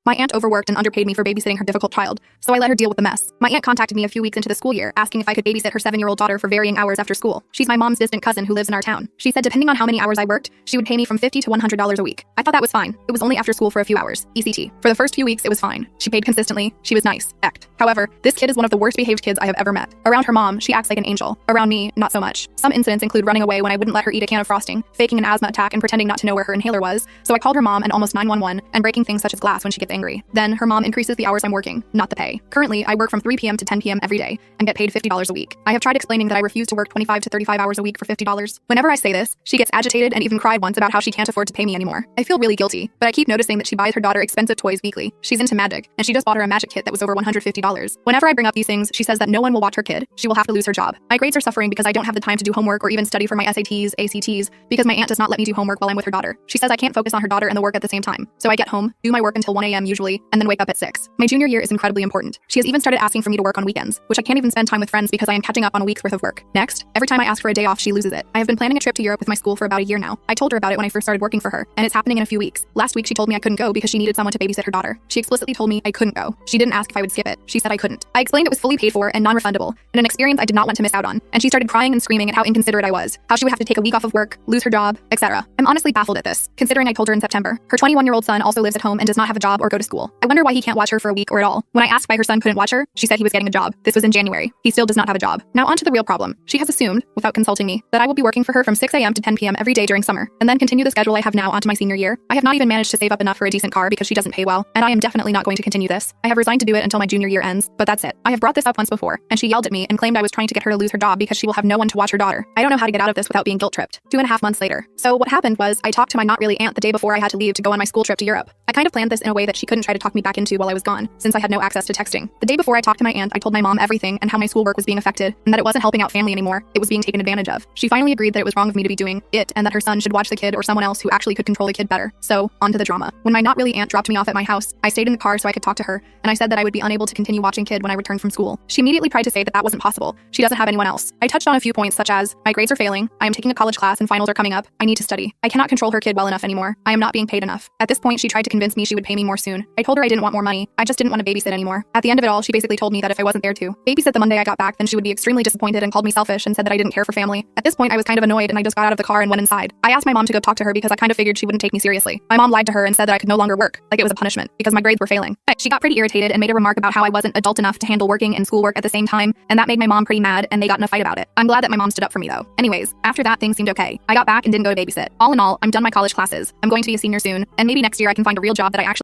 My aunt overworked and underpaid me for babysitting her difficult child, so I let her deal with the mess. My aunt contacted me a few weeks into the school year, asking if I could babysit her 7-year-old daughter for varying hours after school. She's my mom's distant cousin who lives in our town. She said depending on how many hours I worked, she would pay me from $50 to $100 a week. I thought that was fine. It was only after school for a few hours. ECT. For the first few weeks, it was fine. She paid consistently. She was nice. Act. However, this kid is one of the worst behaved kids I have ever met. Around her mom, she acts like an angel. Around me, not so much. Some incidents include running away when I wouldn't let her eat a can of frosting, faking an asthma attack and pretending not to know where her inhaler was, so I called her mom and almost 911, and breaking things such as glass when she gets angry. Then, her mom increases the hours I'm working, not the pay. Currently, I work from 3 p.m. to 10 p.m. every day, and get paid $50 a week. I have tried explaining that I refuse to work 25 to 35 hours a week for $50. Whenever I say this, she gets agitated and even cried once about how she can't afford to pay me anymore. I feel really guilty, but I keep noticing that she buys her daughter expensive toys weekly. She's into magic, and she just bought her a magic kit that was over $150. Whenever I bring up these things, she says that no one will watch her kid. She will have to lose her job. My grades are suffering because I don't have the time to do homework or even study for my SATs, ACTs, because my aunt does not let me do homework while I'm with her daughter. She says I can't focus on her daughter and the work at the same time. So I get home, do my work until 1 a.m. usually, and then wake up at 6. My junior year is incredibly important. She has even started asking for me to work on weekends, which I can't even spend time with friends because I am catching up on a week's worth of work. Next, every time I ask for a day off, she loses it. I have been planning a trip to Europe with my school for about a year now. I told her about it when I first started working for her, and it's happening in a few weeks. Last week, she told me I couldn't go because she needed someone to babysit her daughter. She explicitly told me I couldn't go. She didn't ask if I would skip it. She said I couldn't. I explained it was fully paid for and non-refundable, and an experience I did not want to miss out on, and she started crying and screaming at how inconsiderate I was, how she would have to take a week off of work, lose her job, etc. I'm honestly baffled at this, considering I told her in September. Her 21-year-old son also lives at home and does not have a job or go to school. I wonder why he can't watch her for a week or at all. When I asked why her son couldn't watch her, she said he was getting a job. This was in January. He still does not have a job. Now on to the real problem. She has assumed, without consulting me, that I will be working for her from 6 a.m. to 10 p.m. every day during summer, and then continue the schedule I have now onto my senior year. I have not even managed to save up enough for a decent car because she doesn't pay well, and I am definitely not going to continue this. I have resigned to do it until my junior year ends, but that's it. I have brought this up once before, and she yelled at me and claimed I was trying to get her to lose her job because she will have no one to watch her daughter. I don't know how to get out of this without being guilt-tripped. 2.5 months later. So what happened was I talked to my not really aunt the day before I had to leave to go on my school trip to Europe. I kind of planned this in a way that she couldn't try to talk me back into while I was gone, since I had no access to texting. The day before I talked to my aunt, I told my mom everything and how my schoolwork was being affected, and that it wasn't helping out family anymore, it was being taken advantage of. She finally agreed that it was wrong of me to be doing it, and that her son should watch the kid or someone else who actually could control the kid better. So, on to the drama. When my not really aunt dropped me off at my house, I stayed in the car so I could talk to her, and I said that I would be unable to continue watching kid when I returned from school. She immediately tried to say that that wasn't possible. She doesn't have anyone else. I touched on a few points such as, my grades are failing, I am taking a college class and finals are coming up, I need to study. I cannot control her kid well enough anymore. I am not being paid enough. At this point, she tried to convince me she would pay me more soon. I told her I didn't want more money. I just didn't want to babysit anymore. At the end of it all, she basically told me that if I wasn't there to babysit the Monday I got back, then she would be extremely disappointed and called me selfish and said that I didn't care for family. At this point, I was kind of annoyed and I just got out of the car and went inside. I asked my mom to go talk to her because I kind of figured she wouldn't take me seriously. My mom lied to her and said that I could no longer work, like it was a punishment, because my grades were failing. But she got pretty irritated and made a remark about how I wasn't adult enough to handle working and schoolwork at the same time, and that made my mom pretty mad and they got in a fight about it. I'm glad that my mom stood up for me though. Anyways, after that things seemed okay. I got back and didn't go to babysit. All in all, I'm done my college classes. I'm going to be a senior soon, and maybe next year I can find a real job that I actually